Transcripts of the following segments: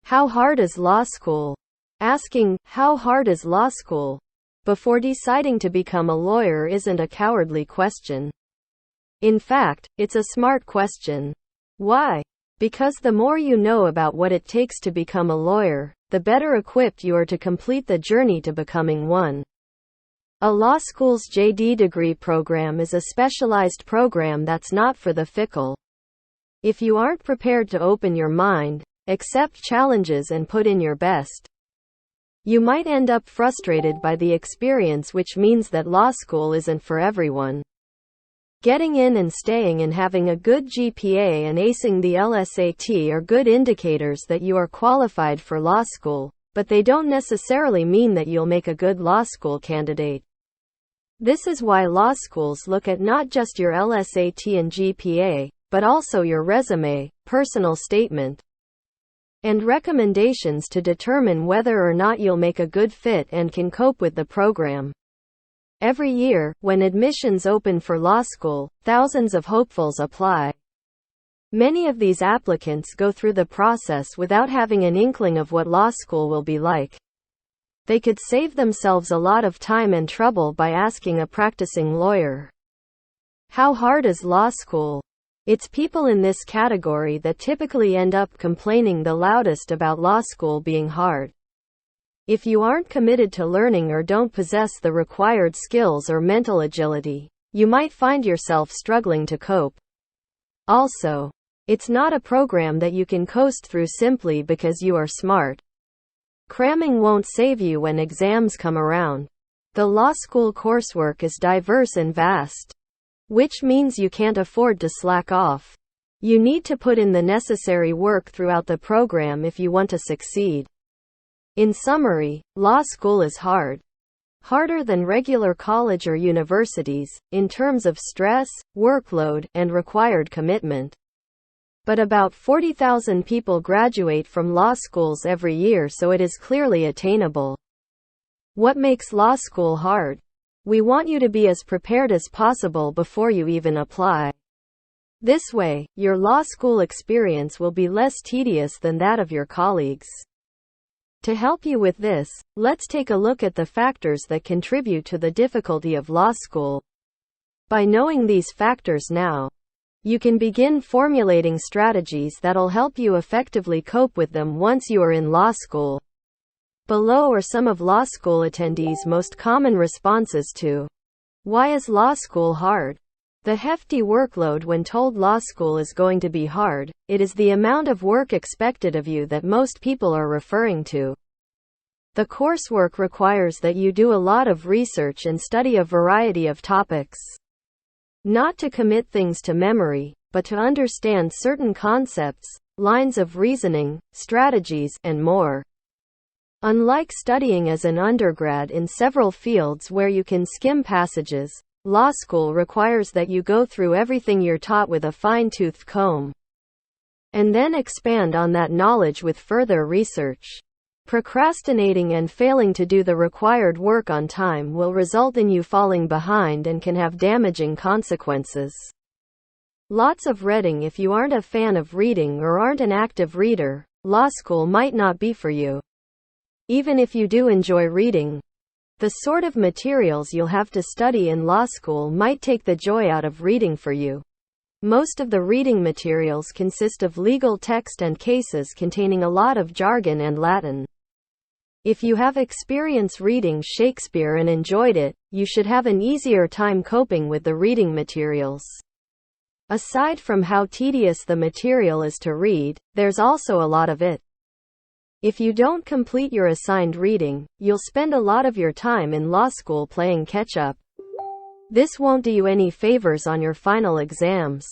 How hard is law school? Asking, how hard is law school, before deciding to become a lawyer isn't a cowardly question. In fact, it's a smart question. Why? Because the more you know about what it takes to become a lawyer, the better equipped you are to complete the journey to becoming one. A law school's JD degree program is a specialized program that's not for the fickle. If you aren't prepared to open your mind, accept challenges and put in your best, you might end up frustrated by the experience, which means that law school isn't for everyone. Getting in and staying and having a good GPA and acing the LSAT are good indicators that you are qualified for law school, but they don't necessarily mean that you'll make a good law school candidate. This is why law schools look at not just your LSAT and GPA, but also your resume, personal statement, and recommendations to determine whether or not you'll make a good fit and can cope with the program. Every year, when admissions open for law school, thousands of hopefuls apply. Many of these applicants go through the process without having an inkling of what law school will be like. They could save themselves a lot of time and trouble by asking a practicing lawyer, how hard is law school? It's people in this category that typically end up complaining the loudest about law school being hard. If you aren't committed to learning or don't possess the required skills or mental agility, you might find yourself struggling to cope. Also, it's not a program that you can coast through simply because you are smart. Cramming won't save you when exams come around. The law school coursework is diverse and vast, which means you can't afford to slack off. You need to put in the necessary work throughout the program if you want to succeed. In summary, law school is hard. Harder than regular college or universities, in terms of stress, workload, and required commitment. But about 40,000 people graduate from law schools every year, so it is clearly attainable. What makes law school hard? We want you to be as prepared as possible before you even apply. This way, your law school experience will be less tedious than that of your colleagues. To help you with this, let's take a look at the factors that contribute to the difficulty of law school. By knowing these factors now, you can begin formulating strategies that'll help you effectively cope with them once you are in law school. Below are some of law school attendees' most common responses to, why is law school hard? The hefty workload. When told law school is going to be hard, it is the amount of work expected of you that most people are referring to. The coursework requires that you do a lot of research and study a variety of topics. Not to commit things to memory, but to understand certain concepts, lines of reasoning, strategies, and more. Unlike studying as an undergrad in several fields where you can skim passages, law school requires that you go through everything you're taught with a fine-toothed comb, and then expand on that knowledge with further research. Procrastinating and failing to do the required work on time will result in you falling behind and can have damaging consequences. Lots of reading. If you aren't a fan of reading or aren't an active reader, law school might not be for you. Even if you do enjoy reading, the sort of materials you'll have to study in law school might take the joy out of reading for you. Most of the reading materials consist of legal text and cases containing a lot of jargon and Latin. If you have experience reading Shakespeare and enjoyed it, you should have an easier time coping with the reading materials. Aside from how tedious the material is to read, there's also a lot of it. If you don't complete your assigned reading, you'll spend a lot of your time in law school playing catch-up. This won't do you any favors on your final exams.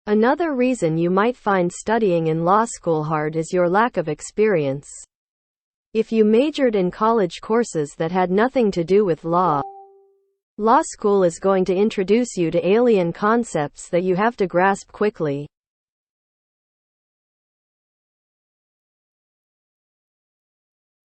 Another reason you might find studying in law school hard is your lack of experience. If you majored in college courses that had nothing to do with law school is going to introduce you to alien concepts that you have to grasp quickly.